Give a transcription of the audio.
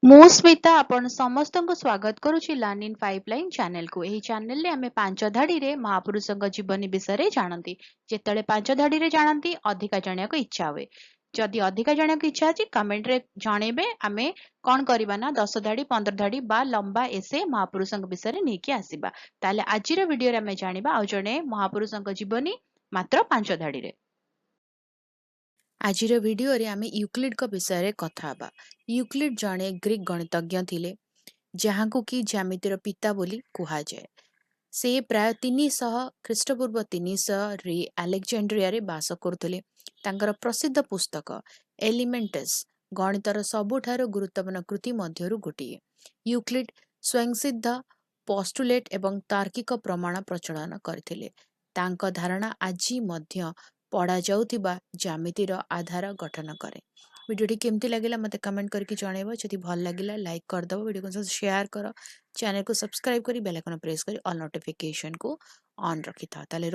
ମୁଁ ସ୍ମିତା ଆପଣ ସମସ୍ତଙ୍କୁ ସ୍ୱାଗତ କରୁଛି ଲର୍ନ ଇନ୍ ପାଇପଲାଇନ ଚ୍ୟାନେଲକୁ। ଏହି ଚ୍ୟାନେଲରେ ଆମେ ପାଞ୍ଚ ଧାଡିରେ ମହାପୁରୁଷଙ୍କ ଜୀବନୀ ବିଷୟରେ ଜାଣନ୍ତି। ଯେତେବେଳେ ପାଞ୍ଚ ଧାଡିରେ ଜାଣନ୍ତି ଅଧିକା ଜାଣିବାକୁ ଇଚ୍ଛା ହୁଏ। ଯଦି ଅଧିକା ଜାଣିବାକୁ ଇଚ୍ଛା ଅଛି କମେଣ୍ଟରେ ଜଣେଇବେ। ଆମେ କଣ କରିବା ନା 10 ଧାଡି 15 ଧାଡି ବା ଲମ୍ବା ଏସେ ମହାପୁରୁଷଙ୍କ ବିଷୟରେ ନେଇକି ଆସିବା। ତାହେଲେ ଆଜିର ଭିଡିଓରେ ଆମେ ଜାଣିବା ଆଉ ଜଣେ ମହାପୁରୁଷଙ୍କ ଜୀବନୀ ମାତ୍ର 5 ଧାଡିରେ। ଆଜିର ଭିଡିଓରେ ଆମେ ୟୁକ୍ଲିଡଙ୍କ ବିଷୟରେ କଥା ହେବା। ୟୁକ୍ଲିଡ ଜଣେ ଗ୍ରୀକ ଗଣିତଜ୍ଞ ଥିଲେ, ଯାହାଙ୍କୁ କି ଜ୍ୟାମିତିର ପିତା ବୋଲି କୁହାଯାଏ। ସେ ପ୍ରାୟ 300 ଖ୍ରୀଷ୍ଟପୂର୍ବ 300ରେ ଆଲେକ୍ଜାଣ୍ଡ୍ରିଆରେ ବାସ କରୁଥିଲେ। ତାଙ୍କର ପ୍ରସିଦ୍ଧ ପୁସ୍ତକ ଏଲିମେଣ୍ଟସ୍ ଗଣିତର ସବୁଠାରୁ ଗୁରୁତ୍ୱପୂର୍ଣ୍ଣ କୃତି ମଧ୍ୟରୁ ଗୋଟିଏ। ୟୁକ୍ଲିଡ ସ୍ୱୟଂସିଦ୍ଧ ପୋଷ୍ଟୁଲେଟ୍ ଏବଂ ତାର୍କିକ ପ୍ରମାଣ ପ୍ରଚଳନ କରିଥିଲେ। ତାଙ୍କ ଧାରଣା ଆଜି ମଧ୍ୟ ପଢ଼ାଯାଉଥିବା ଜ୍ୟାମିତିର ଆଧାର ଗଠନ କରେ। ଭିଡ଼ିଓଟି କେମିତି ଲାଗିଲା ମୋତେ କମେଣ୍ଟ କରିକି ଜଣାଇବ। ଯଦି ଭଲ ଲାଗିଲା ଲାଇକ୍ କରିଦେବ, ଭିଡ଼ିଓକୁ ସେୟାର କର, ଚ୍ୟାନେଲକୁ ସବସ୍କ୍ରାଇବ୍ କରି ବେଲ୍ ଆଇକନ୍ ପ୍ରେସ୍ କରି ଅଲ୍ ନୋଟିଫିକେସନକୁ ଅନ୍ ରଖିଥାଅ। ତାହେଲେ